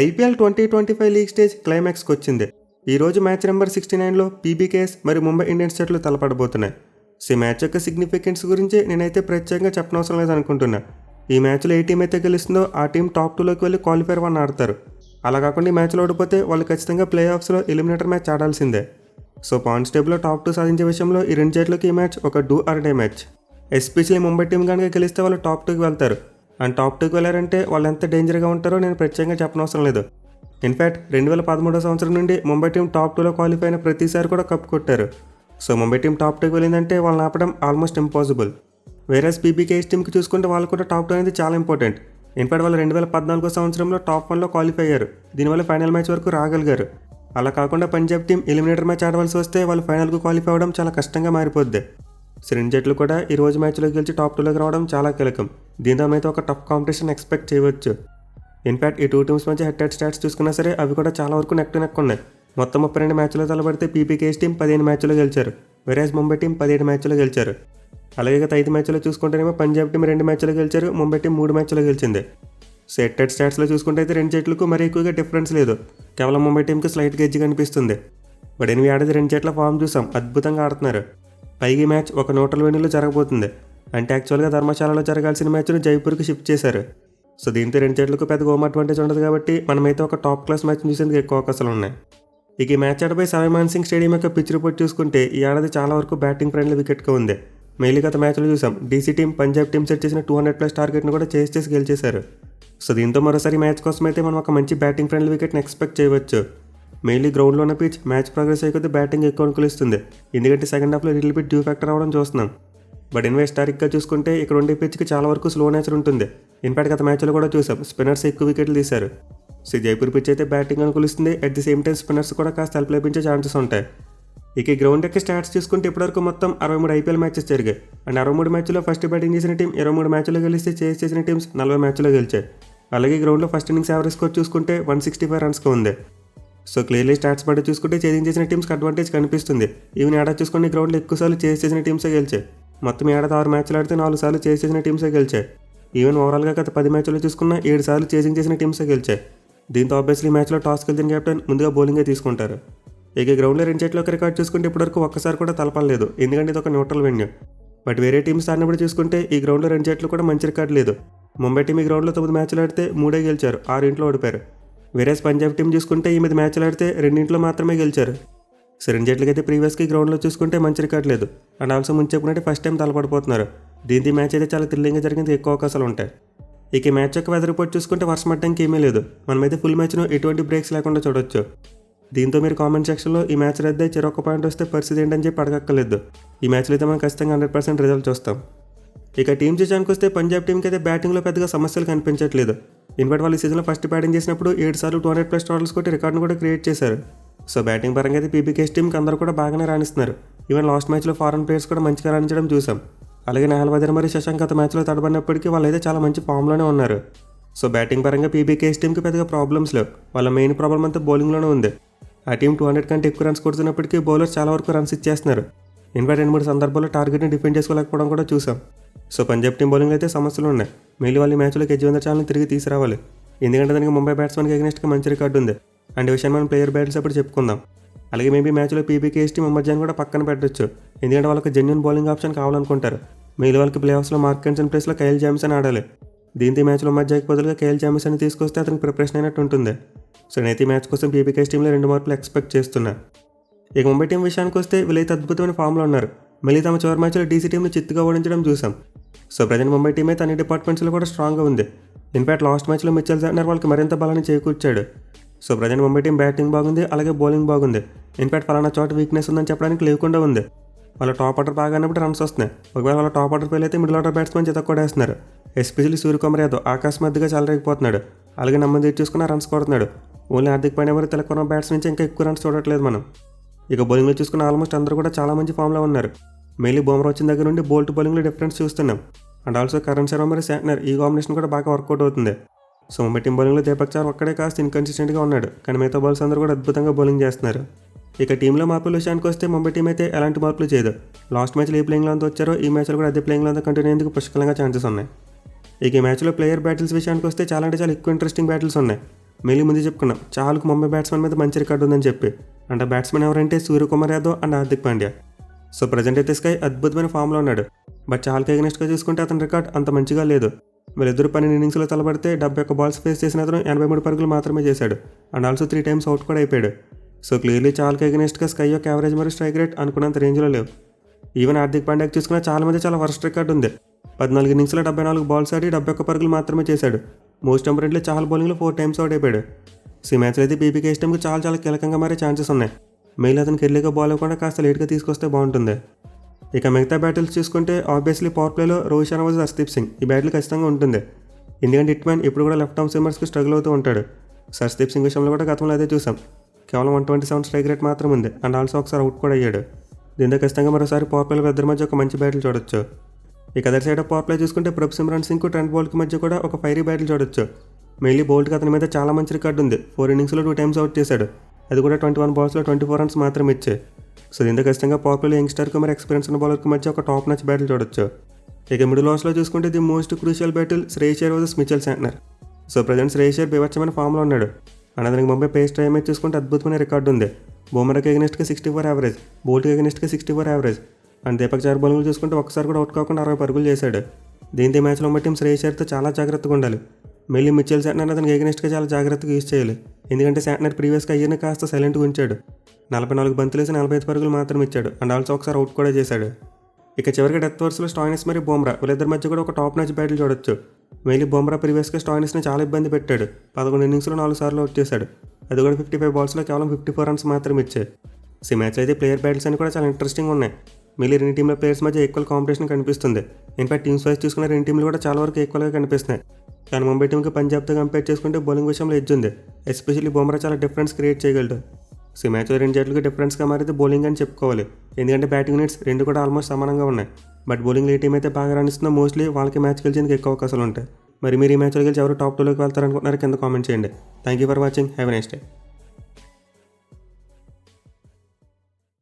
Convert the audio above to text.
IPL 2025 league stage క్లైమాక్స్కి వచ్చింది. ఈరోజు match number 69లో PBKS మరియు ముంబై ఇండియన్స్ జట్లు తలపడబోతున్నాయి. ఈ మ్యాచ్ యొక్క సిగ్నిఫికెన్స్ గురించి నేనైతే ప్రత్యేకంగా చెప్పనవసరం లేదనుకుంటున్నా. ఈ మ్యాచ్లో ఏ టీం అయితే గెలుస్తుందో ఆ టీం టాప్ 2లోకి వెళ్ళి క్వాలిఫైర్ 1 ఆడతారు. అలా కాకుండా ఈ మ్యాచ్లో ఓడిపోతే వాళ్ళు ఖచ్చితంగా ప్లే ఆఫ్స్లో ఎలిమినేటర్ మ్యాచ్ ఆడాల్సిందే. సో పాయింట్స్ టేబుల్లో టాప్ 2 సాధించే విషయంలో ఈ రెండు జట్లకి ఈ మ్యాచ్ ఒక do or die match. Especially Mumbai team కనుక గెలిస్తే వాళ్ళు టాప్ 2కి వెళ్తారు. అండ్ టాప్ 2కి వెళ్ళారంటే వాళ్ళు ఎంత డేంజర్గా ఉంటారో నేను ప్రత్యేకంగా చెప్పనవసరం లేదు. ఇన్ఫ్యాక్ట్ 2013 సంవత్సరం నుండి ముంబై టీం టాప్ 2లో క్వాలిఫై అయిన ప్రతిసారి కూడా కప్ కొట్టారు. సో ముంబై టీం టాప్ 2కి వెళ్ళిందంటే వాళ్ళని ఆపడం ఆల్మోస్ట్ ఇంపాసిబుల్. వేరేస్ పీబీకేఎస్ టీంకి చూసుకుంటే వాళ్ళు కూడా టాప్ 2 అనేది చాలా ఇంపార్టెంట్. ఇన్ఫ్యాక్ట్ వాళ్ళు 2014 సంవత్సరంలో టాప్ 1లో క్వాలిఫై అయ్యారు. దీనివల్ల ఫైనల్ మ్యాచ్ వరకు రాగలిగారు. అలా కాకుండా పంజాబ్ టీం ఎలిమినేటర్ మ్యాచ్ ఆడవలసి వస్తే వాళ్ళు ఫైనల్కు క్వాలిఫై అవ్వడం చాలా కష్టంగా మారిపోద్ది. రెండు జట్లు కూడా ఈ రోజు మ్యాచ్లో గెలిచి టాప్ 2లోకి రావడం చాలా కీలకం. దీంతో అయితే ఒక టఫ్ కాంపిటీషన్ ఎక్స్పెక్ట్ చేయవచ్చు. ఇన్ఫ్యాక్ట్ ఈ టూ టీమ్స్ మధ్య హెడ్ హెడ్ స్టాట్స్ చూసుకున్నా సరే అవి కూడా చాలా వరకు నెక్ టు నెక్ ఉన్నాయి. మొత్తం 32 మ్యాచ్లో తలబడితే పీబీకేఎస్ టీం 15 మ్యాచ్లో గెలిచారు. వేరేస్ ముంబై టీం 17 మ్యాచ్లో గెలిచారు. అలాగే గత 5 మ్యాచ్లో చూసుకుంటేనేమో పంజాబ్ టీం 2 మ్యాచ్లో గెలిచారు. ముంబై టీం 3 మ్యాచ్లో గెలిచింది. సో హెడ్ హెడ్ స్టాట్స్లో చూసుకుంటే అయితే రెండు జట్లకు మరీ ఎక్కువగా డిఫరెన్స్ లేదు. కేవలం ముంబై టీంకి స్లైట్గా ఎడ్జ్ కనిపిస్తుంది. బట్ ఎనిమిది ఆడేది రెండు జట్ల ఫామ్ చూసాం, అద్భుతంగా ఆడుతున్నారు. పైకి మ్యాచ్ ఒక న్యూట్రల్ వెన్యూలో జరగబోతుంది. అంటే యాక్చువల్గా ధర్మశాలలో జరగాల్సిన మ్యాచ్ను జైపూర్కి షిఫ్ట్ చేశారు. సో దీంతో రెండు జట్లకు పెద్ద హోమ్ అడ్వాంటేజ్ ఉండదు కాబట్టి మనమైతే ఒక టాప్ క్లాస్ మ్యాచ్ చూసేందుకు ఎక్కువ అవకాశాలు ఉన్నాయి. ఇక ఈ మ్యాచ్ ఆడపై సవాయ్ సింగ్ స్టేడియం యొక్క పిచ్ రిపోర్ట్ చూసుకుంటే ఈ ఏడాది చాలా వరకు బ్యాటింగ్ ఫ్రెండ్లీ వికెట్గా ఉంది. మెయిన్లీ గత మ్యాచ్లో చూసాం DC team Punjab team set చేసిన 200+ టార్గెట్ను కూడా చేసి గెలిచేశారు. సో దీంతో మరోసారి మ్యాచ్ కోసం అయితే మనం ఒక మంచి బ్యాటింగ్ ఫ్రెండ్లీ వికెట్ని ఎక్స్పెక్ట్ చేయవచ్చు. మెయిన్లీ గ్రౌండ్లో ఉన్న పిచ్ మ్యాచ్ ప్రోగ్రెస్ అయ్యే బ్యాటింగ్ ఎక్కువ అనుకూలిస్తుంది. ఎందుకంటే సెకండ్ హాఫ్లో లిటిల్ బిట్ డ్యూ ఫ్యాక్టర్ అవ్వడం చూస్తున్నాం. బట్ హిస్టారిక్గా చూసుకుంటే ఇక్కడ ఉండే పిచ్కి చాలా వరకు స్లో నేచర్ ఉంటుంది. ఇన్ఫాక్ట్ గత మ్యాచ్లో కూడా చూసాం స్పిన్నర్స్ ఎక్కువ వికెట్లు తీశారు. సో జైపూర్ పిచ్ అయితే బ్యాటింగ్ అనుకూలిస్తుంది. At the same time spinners కూడా కాస్త హెల్ప్ లభించే ఛాన్సెస్ ఉంటాయి. ఇక ఈ గ్రౌండ్ యొక్క స్టాట్స్ చూసుకుంటే ఇప్పటివరకు మొత్తం 63 ఐపీఎల్ మ్యాచెస్ జరిగాయి. అండ్ 63 మ్యాచ్లో ఫస్ట్ బ్యాటింగ్ చేసిన టీం 23 మ్యాచ్లో గెలిస్తే చేస్ చేసిన టీమ్స్ 40 మ్యాచ్లో గెలిచాయి. అలాగే గ్రౌండ్లో ఫస్ట్ ఇన్నింగ్స్ యావరేజ్ స్కోర్ చూసుకుంటే 165 రన్స్గా ఉంది. సో క్లియర్లీ స్టాట్స్ బట్టి చూసుకుంటే చేజింగ్ చేసిన టీమ్స్కి అడ్వాంటేజ్ కనిపిస్తుంది. ఈవెన్ ఏడాది చూసుకుంటే గ్రౌండ్లో ఎక్కువసార్లు చేస్ చేసిన టీమ్సే గెలిచాయి. మొత్తం ఏడాది 6 మ్యాచ్లు ఆడితే 4 సార్లు చేస్ చేసిన టీమ్సే గెలిచాయి. ఈవెన్ ఓవరాల్గా గత 10 మ్యాచ్లో చూసుకున్న 7 సార్లు చేజింగ్ చేసిన టీమ్సే గెలిచాయి. దీంతో ఆబ్వియస్లీ మ్యాచ్లో టాస్ గెలిచిన కెప్టెన్ ముందుగా బౌలింగే తీసుకుంటారు. ఇక గ్రౌండ్లో రెండు జట్ల రికార్డ్ చూసుకుంటే ఇప్పటివరకు ఒక్కసారి కూడా తలపలేదు, ఎందుకంటే ఇది ఒక న్యూట్రల్ వెన్యూ. బట్ వేరే టీమ్స్ ఆడినప్పుడు చూసుకుంటే ఈ గ్రౌండ్లో రెండు జట్లు కూడా మంచి రికార్డు లేదు. ముంబై టీం ఈ గ్రౌండ్లో 9 మ్యాచ్లు ఆడితే 3 గెలిచారు, 6 ఓడిపారు. వేరేస్ పంజాబ్ టీం చూసుకుంటే 8 మ్యాచ్లు ఆడితే 2 మాత్రమే గెలిచారు. సో రెండు జట్లకైతే ప్రీవియస్కి గ్రౌండ్లో చూసుకుంటే మంచి రికార్డు లేదు. అండ్ ఆల్సో ముందు చెప్పుకుంటే ఫస్ట్ టైం తలపడిపోతున్నారు. దీంతో ఈ మ్యాచ్ అయితే చాలా థ్రిల్లింగ్గా జరిగింది, ఎక్కువ అవకాశాలు ఉంటాయి. ఇక ఈ మ్యాచ్ యొక్క వెదర్ రిపోర్ట్ చూసుకుంటే వర్షం పడడానికి ఏమీ లేదు. మనమైతే ఫుల్ మ్యాచ్ను ఎటువంటి బ్రేక్స్ లేకుండా చూడొచ్చు. దీంతో మీరు కామెంట్ సెక్షన్లో ఈ మ్యాచ్ రద్దు అయ్యి చెరొక పాయింట్ వస్తే పరిస్థితి ఏంటని చెప్పి అడగక్కర్లేదు. ఈ మ్యాచ్లో అయితే మనం ఖచ్చితంగా 100% రిజల్ట్ చూస్తాం. ఇక టీం విషయానికి వస్తే పంజాబ్ టీంకి అయితే బ్యాటింగ్లో పెద్దగా సమస్యలు కనిపించట్లేదు. ఇన్ఫాక్ట్ వాళ్ళు ఈ సీజన్లో ఫస్ట్ బ్యాటింగ్ చేసినప్పుడు 7 సార్లు 200+ టోటల్స్ కొట్టి రికార్డును కూడా క్రియేట్ చేశారు. సో బ్యాటింగ్ పరంగా అయితే పీబీకేఎస్ టీంకి అందరూ కూడా బాగానే రాణిస్తున్నారు. ఈవెన్ లాస్ట్ మ్యాచ్లో ఫారెన్ ప్లేయర్స్ కూడా మంచిగా రాణించడం చూసాం. అలాగే నెహల్ వదీర్ మరియు శశాంక్ గత మ్యాచ్లో తడబడినప్పటికీ వాళ్ళైతే చాలా మంచి ఫామ్లోనే ఉన్నారు. సో బ్యాటింగ్ పరంగా పీబీకేఎస్ టీంకి పెద్దగా ప్రాబ్లమ్స్ లేవు. వాళ్ళ మెయిన్ ప్రాబ్లం అంతా బౌలింగ్లోనే ఉంది. ఆ టీం 200 కంటే ఎక్కువ రన్స్ కొడుతున్నప్పటికీ బౌలర్స్ చాలా వరకు రన్స్ ఇచ్చేస్తున్నారు. ఇన్ఫాక్ట్ 2-3 సందర్భాల్లో టార్గెట్ని డిఫెండ్ చేసుకోలేకపోవడం కూడా చూసాం. సో పంజాబ్ టీం బౌలింగ్లో అయితే సమస్యలు ఉన్నాయి. మెయిన్లీ వాళ్ళు ఈ మ్యాచ్లోకి యజ్వేంద్ర చాహల్ని తిరిగి తీసుకురావాలి. ఎందుకంటే దానికి ముంబై బ్యాట్స్మెన్కి అగెనిస్ట్గా మంచి రికార్డు ఉంది. అండ్ ఈ విషయాన్ని మనం ప్లేయర్ బ్యాటిల్స్ అప్పుడు చెప్పుకుందాం. అలాగే మేబీ మ్యాచ్లో పీబీకేఎస్ టీం ముంబై కూడా పక్కన పెట్టొచ్చు, ఎందుకంటే వాళ్ళకి జెన్యూన్ బౌలింగ్ ఆప్షన్ కావాలనుకుంటారు. మెయిల్ వాళ్ళకి ప్లే ఆఫ్స్లో మార్క్ అండ్ ప్లేస్లో కైల్ జామిసన్ ఆడాలి. దీంతో ఈ మ్యాచ్లో మధ్యకి బదులుగా కైల్ జామిసన్ తీసుకొస్తే అతనికి ప్రిపరేషన్ అయినట్టు ఉంటుంది. సో నేనైతే ఈ మ్యాచ్ కోసం పీబీకేఎస్ టీంలో 2 మార్కులు ఎక్స్పెక్ట్ చేస్తున్నా. ఇక ముంబై టీం విషయానికి వస్తే వీళ్ళైతే అద్భుతమైన ఫామ్లో ఉన్నారు. మళ్ళీ తమ చివరి మ్యాచ్లో డీసీ టీంని చిత్తుగా ఓడించడం చూసాం. సో ప్రజెంట్ ముంబై టీం అయితే అన్ని డిపార్ట్మెంట్స్లో కూడా స్ట్రాంగ్గా ఉంది. ఇన్ఫాక్ట్ లాస్ట్ మ్యాచ్లో మిచెల్ శాంట్నర్ వాళ్ళకి మరింత బలాన్ని చేకూర్చాడు. So present Mumbai team batting బాగుంది, అలాగే బౌలింగ్ బాగుంది. ఇన్ఫాక్ట్ ఫలానా చోట వీక్నెస్ ఉందని చెప్పడానికి లేకుండా ఉంది. వాళ్ళ టాప్ ఆర్డర్ బాగా అన్నప్పుడు రన్స్ వస్తున్నాయి. ఒకవేళ వాళ్ళ టాప్ ఆర్డర్ ఫెయిల్ అయితే మిడిల్ ఆర్డర్ బ్యాట్స్మెన్ చితక్కొడేస్తున్నారు. ఎస్పెషల్లీ సూర్యకుమార్ యాదవ్ అకస్మాత్తుగా చెలరేగిపోతున్నాడు. అలాగే నమ్మది చూసుకున్న రన్స్ కొడుతున్నాడు. ఓన్లీ హార్దిక్ పాండ్యా ఎవరు తెలకొన్న బ్యాట్స్ నుంచి ఇంకా ఎక్కువ రన్స్ చూడట్లేదు మనం. ఇక బౌలింగ్లో చూసుకున్న ఆల్మోస్ట్ అందరూ కూడా చాలా మంచి ఫామ్లో ఉన్నారు. మెయిన్లీ బౌమర్ వచ్చిన దగ్గర నుండి బోల్ట్ బౌలింగ్లో డిఫరెన్స్ చూస్తున్నాం. అండ్ ఆల్సో కరణ్ శర్మ మరియు శాంట్నర్ ఈ కాంబినేషన్ కూడా బాగా వర్కౌట్ అవుతుంది. సో ముంబై టీం బౌలింగ్లో దీపక్ చార్ ఒక్కడే కాస్త ఇన్కన్సిస్టెంట్గా ఉన్నాడు, కానీ మిగతా బౌలర్స్ అందరూ కూడా అద్భుతంగా బౌలింగ్ చేస్తున్నారు. ఇక టీంలో మార్పుల విషయానికి వస్తే ముంబై టీం అయితే ఎలాంటి మార్పులు చేయదు. లాస్ట్ మ్యాచ్లో ఏ ప్లేయింగ్లో అంతా వచ్చారో ఈ మ్యాచ్లో కూడా అదే ప్లేయింగ్లో అంతా కంటిన్యూ అయ్యేందుకు పుష్కలంగా ఛాన్సెస్ ఉన్నాయి. ఇక ఈ మ్యాచ్లో ప్లేయర్ బ్యాటిల్స్ విషయానికి వస్తే చాలా అంటే చాలా ఎక్కువ ఇంట్రెస్టింగ్ బ్యాటిల్స్ ఉన్నాయి. మెయిల్ ముందు చెప్పుకున్నాం చాలుకు ముంబై బ్యాట్స్మెన్ మీద మంచి రికార్డు ఉందని చెప్పి. అంటే బ్యాట్స్మెన్ ఎవరంటే Suryakumar Yadav and Hardik Pandya. So present అయితే స్కై అద్భుతమైన ఫామ్లో ఉన్నాడు. బట్ చాలుకి ఎగనెస్ట్గా చూసుకుంటే అతని రికార్డ్ అంత మంచిగా లేదు. వీళ్ళిద్దరు 12 ఇన్నింగ్స్లో తలపడితే 71 బాల్స్ ఫేస్ చేసిన అతను 83 పరుగులు మాత్రమే చేశాడు. అండ్ ఆల్సో 3 టైమ్స్ అవుట్ కూడా అయిపోయాడు. సో క్లియర్లీ చాలుకి ఎగనెస్ట్గా స్కై యొక్క యావరేజ్ మరియు స్ట్రైక్ రేట్ అనుకున్నంత రేంజ్లో లేవు. ఈవెన్ హార్దిక్ పాండ్యాకి చూసుకున్నా చాలా మంది చాలా వర్స్ట్ రికార్డు ఉంది. 14 ఇన్నింగ్స్లో 74 బాల్స్ ఆడి 71 పరుగులు మాత్రమే చేశాడు. మోస్ట్ ఇంపార్టెంట్లీ చాలా బౌలింగ్లో 4 టైమ్స్ అవుట్ అయిపోయాడు. సో ఈ మ్యాచ్లో అయితే పీబీకే ఇష్టంకి చాలా కీలకంగా మారే ఛాన్సెస్ ఉన్నాయి. మెయిల్ అతనికి ఎర్లీగా బాల్ అవ్వకుండా కాస్త లేట్గా తీసుకొస్తే బాగుంటుంది. ఇక మిగతా బ్యాటిల్స్ చూసుకుంటే ఆబ్వియస్లీ పవర్ ప్లేలో రోహిత్ శర్మ వర్సెస్ హర్షదీప్ సింగ్ ఈ బ్యాటిల్ ఖచ్చితంగా ఉంటుంది. ఎందుకంటే హిట్మ్యాన్ ఇప్పుడు కూడా లెఫ్ట్ ఆర్మ్ సీమర్స్కి స్ట్రగుల్ అవుతూ ఉంటాడు. హర్షదీప్ సింగ్ విషయంలో కూడా గతంలో అదే చూసాం. కేవలం 127 స్ట్రైక్ రేట్ మాత్రం ఉంది. అండ్ ఆల్సో ఒకసారి అవుట్ కూడా అయ్యాడు. దీంతో ఖచ్చితంగా మరోసారి పవర్ ప్లేలో ఇద్దరి మధ్య ఒక మంచి బ్యాటిల్ చూడొచ్చు. ఇక other side of power play చూసుకుంటే ప్రభ్ సిమ్రాన్ సింగ్ ట్రెంట్ బౌల్ట్కి మధ్య కూడా ఒక ఫైరీ బ్యాటిల్ చూడొచ్చు. మెయిన్లీ బౌల్ట్కి అతని మీద చాలా మంచి రికార్డు ఉంది. 4 ఇన్నింగ్స్లో 2 టైమ్స్ అవుట్ చేశాడు. అది కూడా 21 బాల్స్లో 24 రన్స్ మాత్రం ఇచ్చే. సో దీంతో ఖచ్చితంగా పవర్ ప్లేలో యంగ్స్టర్కి మరి ఎక్స్పీరియన్స్ ఉన్న బౌలర్కి మధ్య ఒక టాప్ మ్యాచ్ బ్యాటిల్ చూడొచ్చు. ఇక మిడిల్ ఓవర్స్లో చూసుకుంటే the most crucial battle Shreyas Iyer versus Mitchell Santner. So present Shreyas Iyer బీభత్సమైన ఫామ్లో ఉన్నాడు. అండ్ అతనికి ముంబై పేస్ ట్రై మ్యాచ్ చూసుకుంటే అద్భుతమైన రికార్డు ఉంది. బుమ్రాకి ఎగనెస్ట్గా 64 యావరేజ్, బౌల్ట్కి ఎగనెస్ట్గా 64 average. And Deepak Chahar bowling చూసుకుంటే ఒకసారి కూడా అవుట్ కాకుండా 60 పరుగులు చేశాడు. దీంతో ఈ మ్యాచ్లో టీం శ్రేయస్ అయ్యర్తో చాలా జాగ్రత్తగా ఉండాలి. మళ్ళీ మిచెల్ శాంట్నర్ అతనికి ఎగనెస్ట్గా చాలా జాగ్రత్తగా యూజ్ చేయాలి. ఎందుకంటే శాంట్నర్ ప్రీవియస్గా అయ్యర్ని కాస్త సైలెంట్గా ఉంచాడు. 44 బంతులు వేసి 45 పరుగులు మాత్రం ఇచ్చాడు. అండ్ ఆల్సో ఒకసారి అవుట్ కూడా చేశాడు. ఇక చివరికి డెత్ ఓవర్స్లో స్టాయినిస్ మరియు బుమ్రా వీళ్ళిద్దరి మధ్య కూడా ఒక టాప్ మ్యాచ్ బ్యాటిల్ చూడొచ్చు. మెయిన్లీ బుమ్రా ప్రీవియస్గా స్టాయినిస్ని చాలా ఇబ్బంది పెట్టాడు. 11 ఇన్నింగ్స్లో 4 సార్లు అవుట్ చేశాడు. అది కూడా 55 బాల్స్లో కేవలం 54 రన్స్ మాత్రం ఇచ్చాయి. ఈ మ్యాచ్లో అయితే ప్లేయర్ బ్యాటిల్స్ అని కూడా చాలా ఇంట్రెస్టింగ్ ఉన్నాయి. మళ్ళీ రెండు టీంల ప్లేయర్స్ మధ్య ఈక్వల్ కాంపిటీషన్ కనిపిస్తుంది. ఇన్ఫాక్ట్ టీమ్స్ వైజ్ చూసుకున్న రెండు టీంలు కూడా చాలా వరకు ఈక్వల్గా కనిపిస్తున్నాయి. కానీ ముంబై టీంకి పంజాబ్తో కంపేర్ చేసుకుంటే బౌలింగ్ విషయంలో ఎడ్జ్ ఉంది. ఎస్పెషల్లీ బుమ్రా చాలా డిఫరెన్స్ క్రియేట్ చేయగలడు. సో ఈ మ్యాచ్లో రెండు జట్లకి డిఫరెన్స్గా మారితే బౌలింగ్ అని చెప్పుకోవాలి. ఎందుకంటే బ్యాటింగ్ యూనిట్స్ రెండు కూడా ఆల్మోస్ట్ సమానంగా ఉన్నాయి. బట్ బౌలింగ్లో ఏ టీం అయితే బాగా రాణిస్తుందో మోస్ట్లీ వాళ్ళకి మ్యాచ్ గెలిచేందుకు ఎక్కువ అవకాశాలు ఉంటాయి. మరి మీరు ఈ మ్యాచ్లో గెలిచి ఎవరు టాప్ 2లోకి వెళ్తారనుకుంటున్నారు కింద కామెంట్ చేయండి. Thank you for watching. Have a nice day.